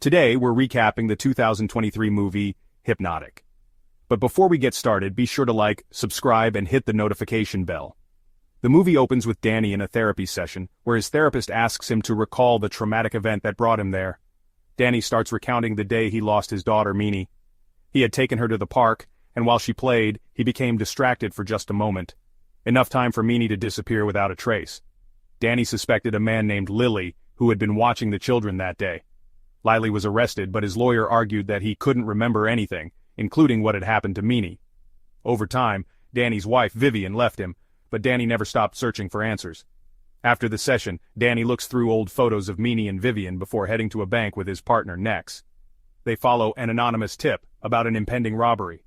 Today, we're recapping the 2023 movie, Hypnotic. But before we get started, be sure to like, subscribe, and hit the notification bell. The movie opens with Dany in a therapy session, where his therapist asks him to recall the traumatic event that brought him there. Dany starts recounting the day he lost his daughter, Minnie. He had taken her to the park, and while she played, he became distracted for just a moment. Enough time for Minnie to disappear without a trace. Dany suspected a man named Lily, who had been watching the children that day. Lily was arrested, but his lawyer argued that he couldn't remember anything, including what had happened to Minnie. Over time, Dany's wife, Vivian, left him, but Dany never stopped searching for answers. After the session, Dany looks through old photos of Minnie and Vivian before heading to a bank with his partner, Nex. They follow an anonymous tip about an impending robbery.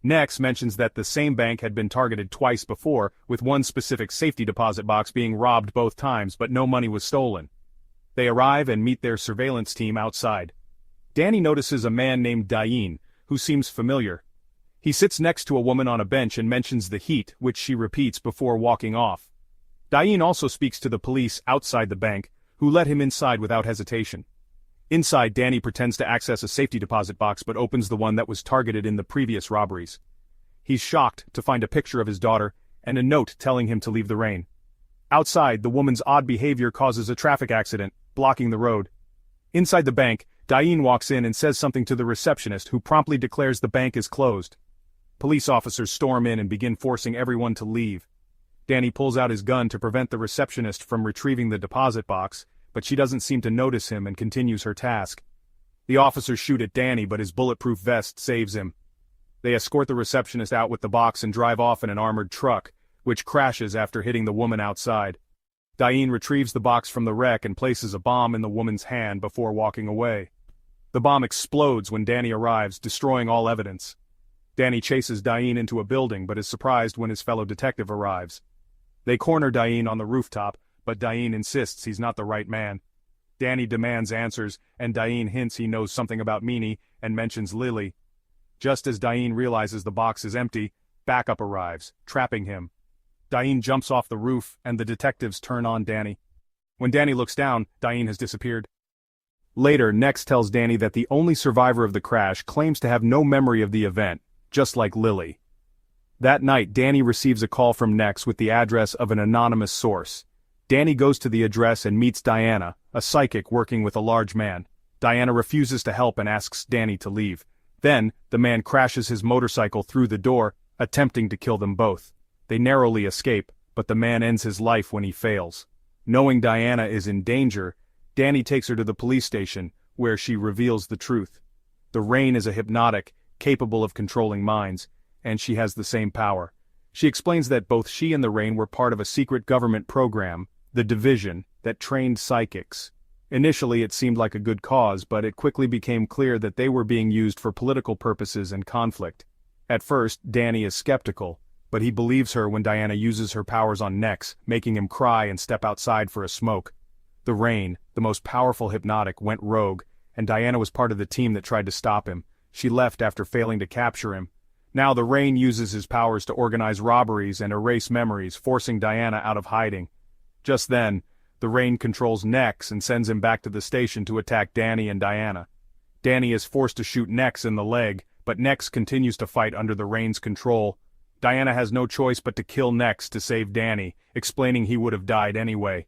Nex mentions that the same bank had been targeted twice before, with one specific safety deposit box being robbed both times, but no money was stolen. They arrive and meet their surveillance team outside. Dany notices a man named Dany, who seems familiar. He sits next to a woman on a bench and mentions the heat, which she repeats before walking off. Dany also speaks to the police outside the bank, who let him inside without hesitation. Inside, Dany pretends to access a safety deposit box but opens the one that was targeted in the previous robberies. He's shocked to find a picture of his daughter and a note telling him to leave the rain. Outside, the woman's odd behavior causes a traffic accident, blocking the road. Inside the bank, Dany walks in and says something to the receptionist, who promptly declares the bank is closed. Police officers storm in and begin forcing everyone to leave. Dany pulls out his gun to prevent the receptionist from retrieving the deposit box, but she doesn't seem to notice him and continues her task. The officers shoot at Dany, but his bulletproof vest saves him. They escort the receptionist out with the box and drive off in an armored truck, which crashes after hitting the woman outside. Dany retrieves the box from the wreck and places a bomb in the woman's hand before walking away. The bomb explodes when Dany arrives, destroying all evidence. Dany chases Dany into a building but is surprised when his fellow detective arrives. They corner Dany on the rooftop, but Dany insists he's not the right man. Dany demands answers, and Dany hints he knows something about Minnie and mentions Lily. Just as Dany realizes the box is empty, backup arrives, trapping him. Dany jumps off the roof, and the detectives turn on Dany. When Dany looks down, Dany has disappeared. Later, Nex tells Dany that the only survivor of the crash claims to have no memory of the event, just like Lily. That night, Dany receives a call from Nex with the address of an anonymous source. Dany goes to the address and meets Diana, a psychic working with a large man. Diana refuses to help and asks Dany to leave. Then, the man crashes his motorcycle through the door, attempting to kill them both. They narrowly escape, but the man ends his life when he fails. Knowing Diana is in danger, Dany takes her to the police station, where she reveals the truth. The Rain is a hypnotic, capable of controlling minds, and she has the same power. She explains that both she and the Rain were part of a secret government program, the Division, that trained psychics. Initially it seemed like a good cause, but it quickly became clear that they were being used for political purposes and conflict. At first, Dany is skeptical, but he believes her when Diana uses her powers on Nex, making him cry and step outside for a smoke. The Rain, the most powerful hypnotic, went rogue, and Diana was part of the team that tried to stop him. She left after failing to capture him. Now the Rain uses his powers to organize robberies and erase memories, forcing Diana out of hiding. Just then, the Rain controls Nex and sends him back to the station to attack Dany and Diana. Dany is forced to shoot Nex in the leg, but Nex continues to fight under the Rain's control. Diana has no choice but to kill Nex to save Dany, explaining he would have died anyway.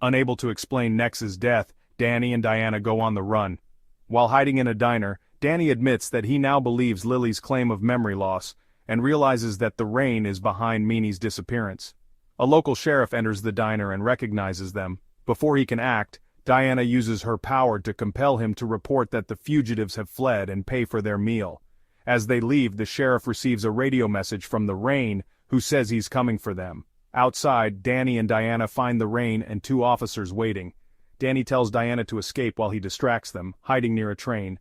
Unable to explain Nex's death, Dany and Diana go on the run. While hiding in a diner, Dany admits that he now believes Lily's claim of memory loss, and realizes that the Rain is behind Minnie's disappearance. A local sheriff enters the diner and recognizes them. Before he can act, Diana uses her power to compel him to report that the fugitives have fled and pay for their meal. As they leave, the sheriff receives a radio message from the Rain, who says he's coming for them. Outside, Dany and Diana find the Rain and two officers waiting. Dany tells Diana to escape while he distracts them, hiding near a train.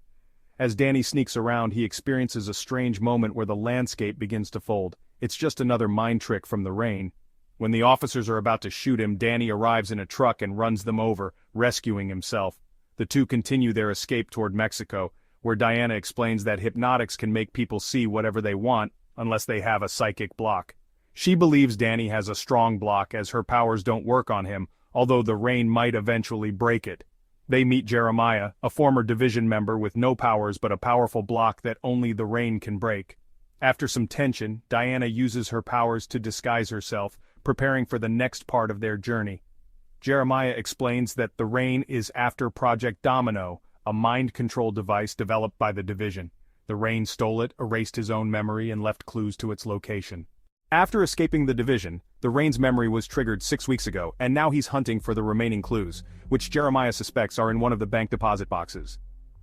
As Dany sneaks around, he experiences a strange moment where the landscape begins to fold. It's just another mind trick from the Rain. When the officers are about to shoot him, Dany arrives in a truck and runs them over, rescuing himself. The two continue their escape toward Mexico, where Diana explains that hypnotics can make people see whatever they want, unless they have a psychic block. She believes Dany has a strong block as her powers don't work on him, although the Rain might eventually break it. They meet Jeremiah, a former division member with no powers but a powerful block that only the rain can break. After some tension, Diana uses her powers to disguise herself, preparing for the next part of their journey. Jeremiah explains that the rain is after Project Domino, a mind control device developed by the division. The rain stole it, erased his own memory, and left clues to its location. After escaping the division, the rain's memory was triggered 6 weeks ago, and now he's hunting for the remaining clues, which Jeremiah suspects are in one of the bank deposit boxes.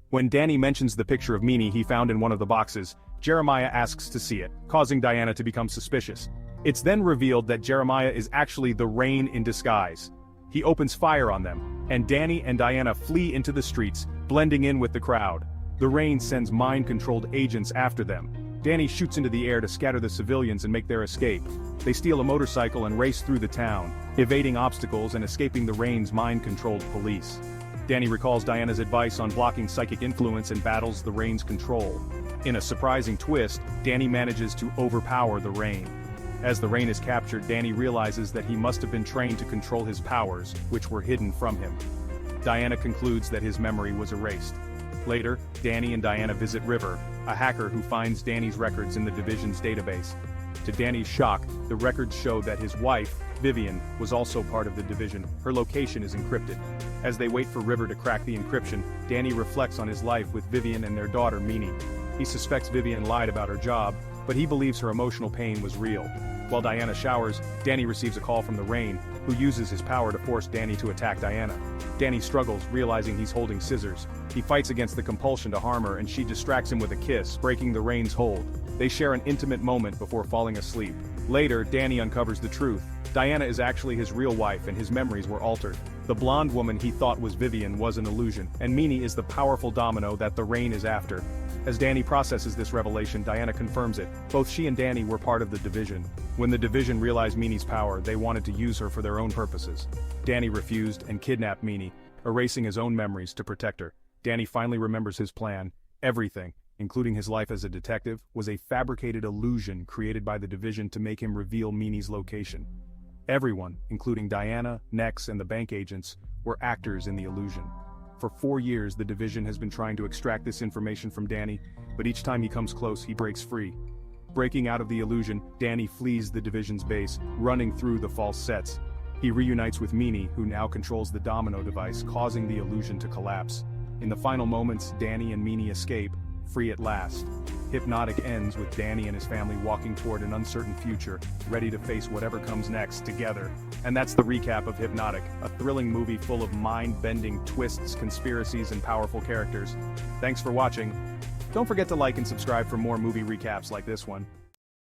When Dany mentions the picture of Meanie he found in one of the boxes, Jeremiah asks to see it, causing Diana to become suspicious. It's then revealed that Jeremiah is actually the rain in disguise. He opens fire on them, and Dany and Diana flee into the streets, blending in with the crowd. The rain sends mind-controlled agents after them. Dany shoots into the air to scatter the civilians and make their escape. They steal a motorcycle and race through the town, evading obstacles and escaping the rain's mind-controlled police. Dany recalls Diana's advice on blocking psychic influence and battles the rain's control. In a surprising twist, Dany manages to overpower the rain. As the rain is captured, Dany realizes that he must have been trained to control his powers, which were hidden from him. Diana concludes that his memory was erased. Later, Dany and Diana visit River, a hacker who finds Dany's records in the division's database. To Dany's shock, the records show that his wife, Vivian, was also part of the division. Her location is encrypted. As they wait for River to crack the encryption, Dany reflects on his life with Vivian and their daughter Meanie. He suspects Vivian lied about her job, but he believes her emotional pain was real. While Diana showers, Dany receives a call from the rain, who uses his power to force Dany to attack Diana. Dany struggles, realizing he's holding scissors. He fights against the compulsion to harm her and she distracts him with a kiss, breaking the rain's hold. They share an intimate moment before falling asleep. Later, Dany uncovers the truth. Diana is actually his real wife and his memories were altered. The blonde woman he thought was Vivian was an illusion, and Meanie is the powerful domino that the rain is after. As Dany processes this revelation, Diana confirms it. Both she and Dany were part of the division. When the division realized Meanie's power, they wanted to use her for their own purposes. Dany refused and kidnapped Meanie, erasing his own memories to protect her. Dany finally remembers his plan. Everything, including his life as a detective, was a fabricated illusion created by the division to make him reveal Meanie's location. Everyone, including Diana, Nex, and the bank agents, were actors in the illusion. For 4 years, the division has been trying to extract this information from Dany, but each time he comes close, he breaks free. Breaking out of the illusion, Dany flees the division's base, running through the false sets. He reunites with Meanie, who now controls the domino device, causing the illusion to collapse. In the final moments, Dany and Meanie escape, free at last. Hypnotic ends with Dany and his family walking toward an uncertain future, ready to face whatever comes next together. And that's the recap of Hypnotic, a thrilling movie full of mind-bending twists, conspiracies, and powerful characters. Thanks for watching. Don't forget to like and subscribe for more movie recaps like this one.